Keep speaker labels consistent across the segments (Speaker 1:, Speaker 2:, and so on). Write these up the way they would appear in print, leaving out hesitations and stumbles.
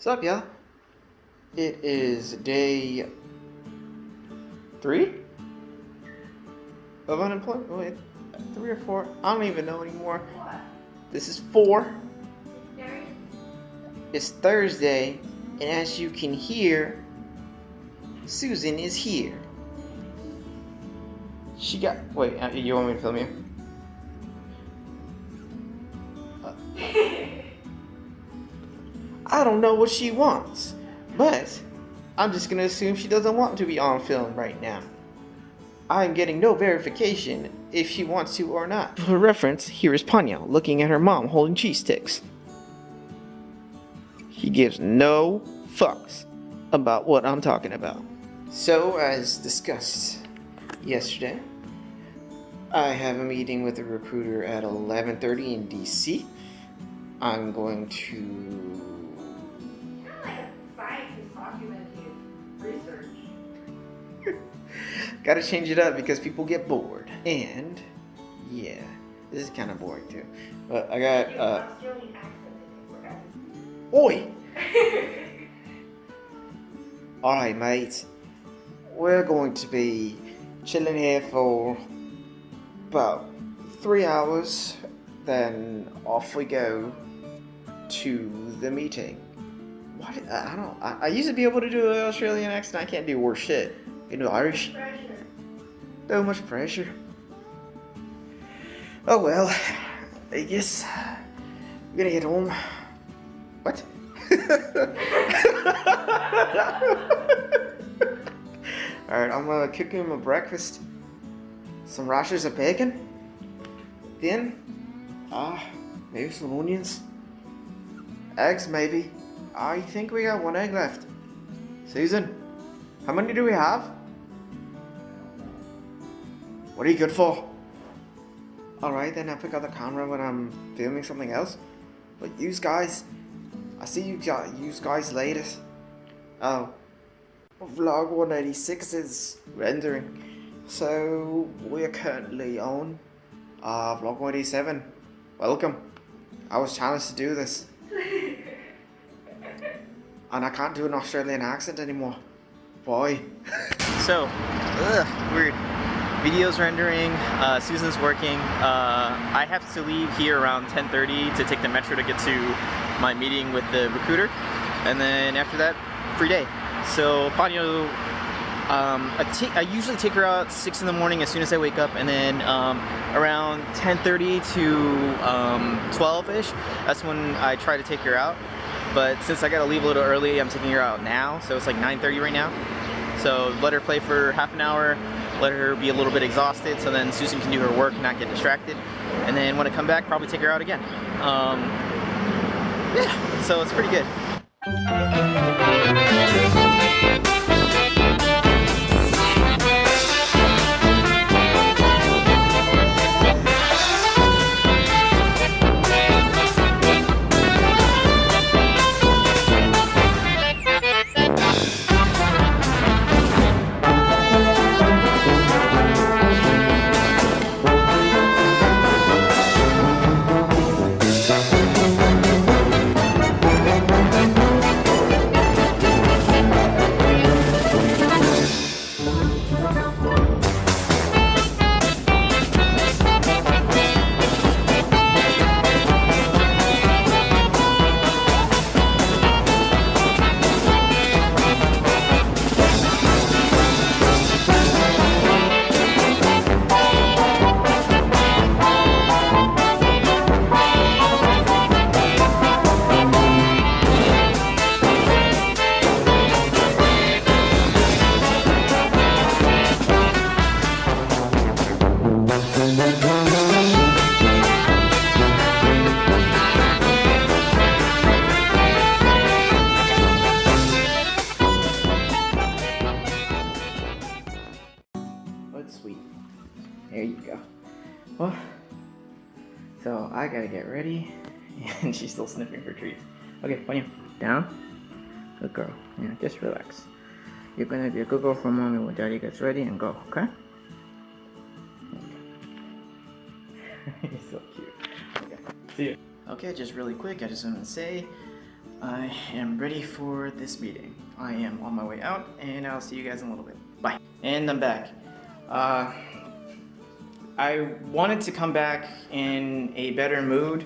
Speaker 1: What's up, y'all? It is day 3 of unemployment. Wait, 3 or 4? I don't even know anymore.
Speaker 2: What?
Speaker 1: This is 4.
Speaker 2: Thursday?
Speaker 1: It's Thursday, and as you can hear, Susan is here. She got. Wait, you want me to film you? I don't know what she wants, but I'm just gonna assume she doesn't want to be on film right now. I'm getting no verification if she wants to or not. For reference, here is Panya looking at her mom holding cheese sticks. She gives no fucks about what I'm talking about. So, as discussed yesterday, I have a meeting with a recruiter at 11:30 in DC. I'm going to...
Speaker 2: Like a scientist documenting research.
Speaker 1: Gotta change it up because people get bored. And, yeah, this is kind of boring too. But I got,
Speaker 2: Australian accent in it.
Speaker 1: Oi! Alright, mate. We're going to be chilling here for about 3 hours. Then off we go to the meeting. What? I don't. I used to be able to do an Australian accent. I can't do worse shit. I can do Irish.
Speaker 2: Pressure.
Speaker 1: So much pressure. Oh well. I guess we're gonna get home. What? Alright, I'm gonna cook him a breakfast. Some rashers of bacon. Then, maybe some onions. Eggs, maybe. I think we got 1 egg left. Susan, how many do we have? What are you good for? Alright, then I'll pick up the camera when I'm filming something else. But you guys, I see you guys later. Oh, vlog 186 is rendering. So, we're currently on vlog 187. Welcome. I was challenged to do this. And I can't do an Australian accent anymore. Why? So, weird. Video's rendering, Susan's working. I have to leave here around 10:30 to take the metro to get to my meeting with the recruiter. And then after that, free day. So, Panyo, I usually take her out 6 in the morning as soon as I wake up, and then around 10:30 to 12-ish, that's when I try to take her out. But since I gotta leave a little early, I'm taking her out now, so it's like 9:30 right now. So let her play for half an hour, let her be a little bit exhausted, so then Susan can do her work and not get distracted. And then when I come back, probably take her out again. Yeah, so it's pretty good. Sweet. There you go. Well, so I gotta get ready, and she's still sniffing for treats. Okay, Panya, down. Good girl. Yeah, just relax. You're gonna be a good girl for mommy when daddy gets ready and go, okay? He's so cute. Okay. See you. Okay, just really quick, I just want to say I am ready for this meeting. I am on my way out, and I'll see you guys in a little bit. Bye. And I'm back. I wanted to come back in a better mood,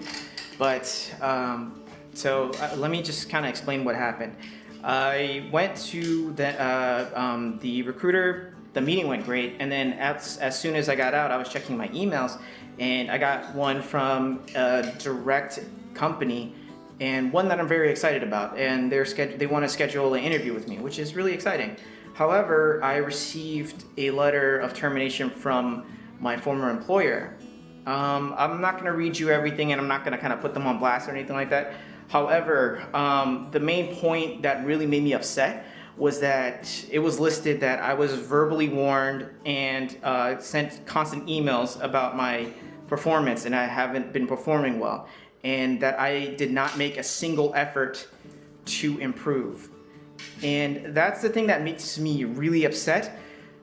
Speaker 1: but let me just kind of explain what happened. I went to the recruiter. The meeting went great, and then as soon as I got out, I was checking my emails, and I got one from a direct company, and one that I'm very excited about, and they want to schedule an interview with me, which is really exciting. However, I received a letter of termination from my former employer. I'm not going to read you everything, and I'm not going to kind of put them on blast or anything like that. However, the main point that really made me upset was that it was listed that I was verbally warned and sent constant emails about my performance, and I haven't been performing well, and that I did not make a single effort to improve. And that's the thing that makes me really upset,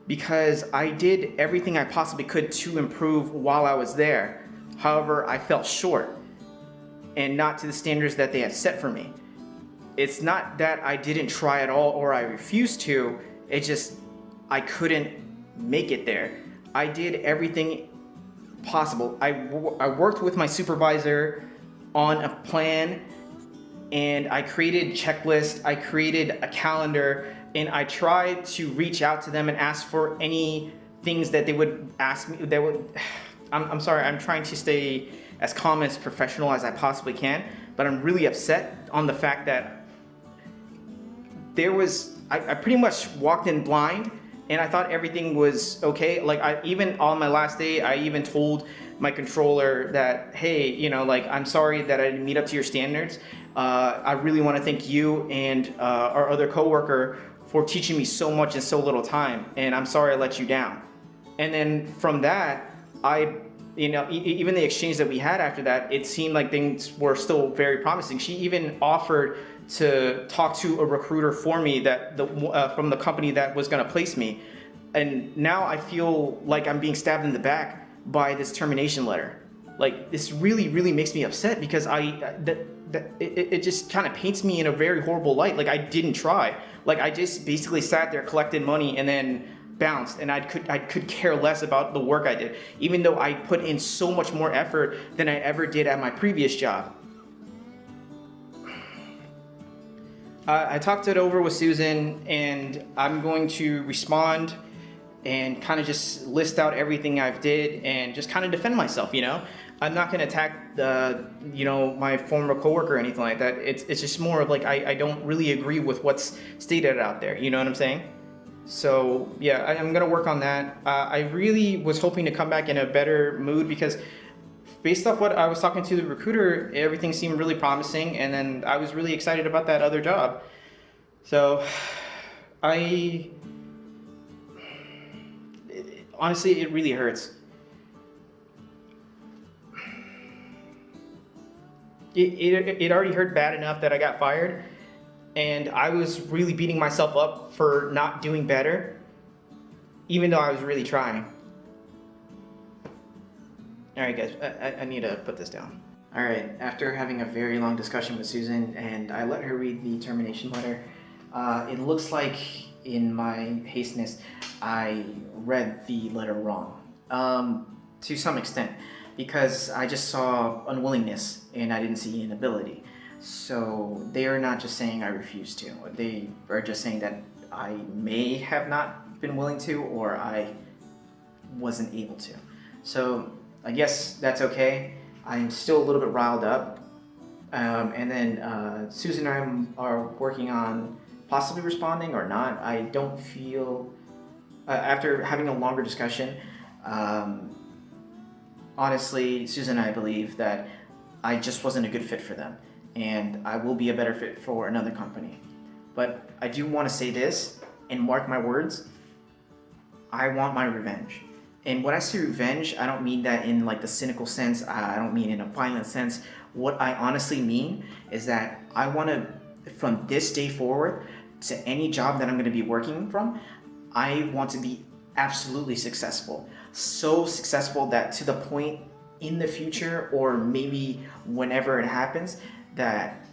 Speaker 1: because I did everything I possibly could to improve while I was there. However, I fell short, and not to the standards that they had set for me. It's not that I didn't try at all or I refused to, it's just I couldn't make it there. I did everything possible. I worked with my supervisor on a plan, and I created checklists, I created a calendar, and I tried to reach out to them and ask for any things that they would ask me. I'm sorry, I'm trying to stay as calm as professional as I possibly can, but I'm really upset on the fact that I pretty much walked in blind, and I thought everything was okay. Like, even on my last day, I even told my controller that, hey, I'm sorry that I didn't meet up to your standards. I really want to thank you and our other coworker for teaching me so much in so little time, and I'm sorry I let you down. And then from that, even the exchange that we had after that, it seemed like things were still very promising. She even offered to talk to a recruiter for me from the company that was going to place me. And now I feel like I'm being stabbed in the back by this termination letter. Like, this really, really makes me upset, because it just kind of paints me in a very horrible light. Like, I didn't try. Like, I just basically sat there, collected money, and then bounced, and I could care less about the work I did, even though I put in so much more effort than I ever did at my previous job. I talked it over with Susan, and I'm going to respond and kind of just list out everything I've did and just kind of defend myself, I'm not going to attack my former coworker or anything like that. It's just more of like, I don't really agree with what's stated out there, you know what I'm saying? So yeah, I'm going to work on that. I really was hoping to come back in a better mood, because based off what I was talking to the recruiter, everything seemed really promising, and then I was really excited about that other job. So honestly, it really hurts. It already hurt bad enough that I got fired, and I was really beating myself up for not doing better, even though I was really trying. Alright guys, I need to put this down. Alright, after having a very long discussion with Susan, and I let her read the termination letter, it looks like in my hasteness, I read the letter wrong. To some extent, because I just saw unwillingness and I didn't see inability. So they are not just saying I refuse to. They are just saying that I may have not been willing to, or I wasn't able to. So I guess that's okay. I'm still a little bit riled up. And then Susan and I are working on possibly responding or not. I don't feel, after having a longer discussion, honestly, Susan and I believe that I just wasn't a good fit for them, and I will be a better fit for another company. But I do want to say this, and mark my words, I want my revenge. And when I say revenge, I don't mean that in like the cynical sense, I don't mean in a violent sense. What I honestly mean is that I want to, from this day forward, to any job that I'm going to be working from, I want to be absolutely successful. So successful that to the point in the future, or maybe whenever it happens, that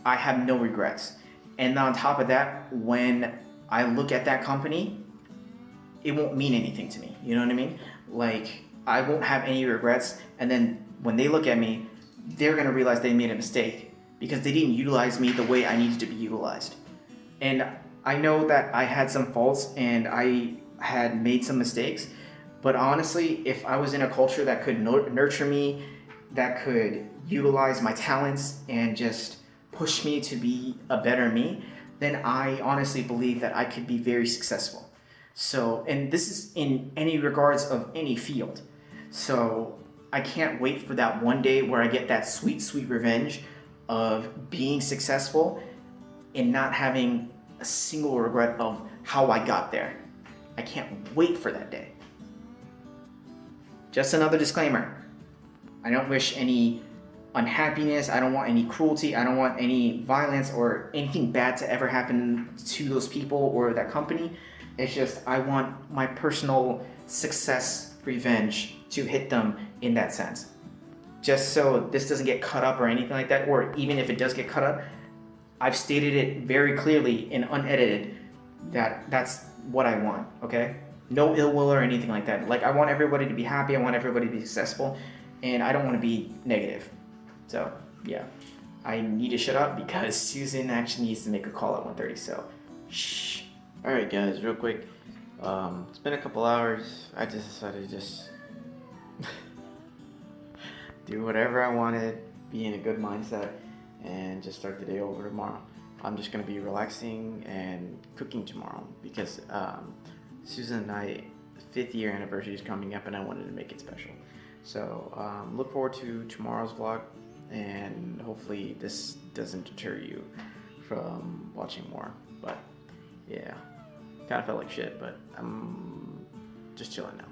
Speaker 1: I have no regrets. And on top of that, when I look at that company, it won't mean anything to me. You know what I mean? Like, I won't have any regrets. And then when they look at me, they're gonna realize they made a mistake because they didn't utilize me the way I needed to be utilized. And I know that I had some faults and I had made some mistakes, but honestly, if I was in a culture that could nurture me, that could utilize my talents and just push me to be a better me, then I honestly believe that I could be very successful. So, and this is in any regards of any field. So I can't wait for that one day where I get that sweet, sweet revenge of being successful and not having a single regret of how I got there. I can't wait for that day. Just another disclaimer. I don't wish any unhappiness, I don't want any cruelty, I don't want any violence or anything bad to ever happen to those people or that company. It's just I want my personal success revenge to hit them in that sense. Just so this doesn't get cut up or anything like that, or even if it does get cut up, I've stated it very clearly and unedited that that's what I want, okay? No ill will or anything like that. Like, I want everybody to be happy, I want everybody to be successful, and I don't want to be negative. So, yeah. I need to shut up because Susan actually needs to make a call at 1:30, so shh.
Speaker 3: Alright guys, real quick. It's been a couple hours. I just decided to just do whatever I wanted, be in a good mindset, and just start the day over tomorrow. I'm just going to be relaxing and cooking tomorrow because Susan and I, 5th year anniversary is coming up and I wanted to make it special. So look forward to tomorrow's vlog, and hopefully this doesn't deter you from watching more. But yeah, kind of felt like shit, but I'm just chilling now.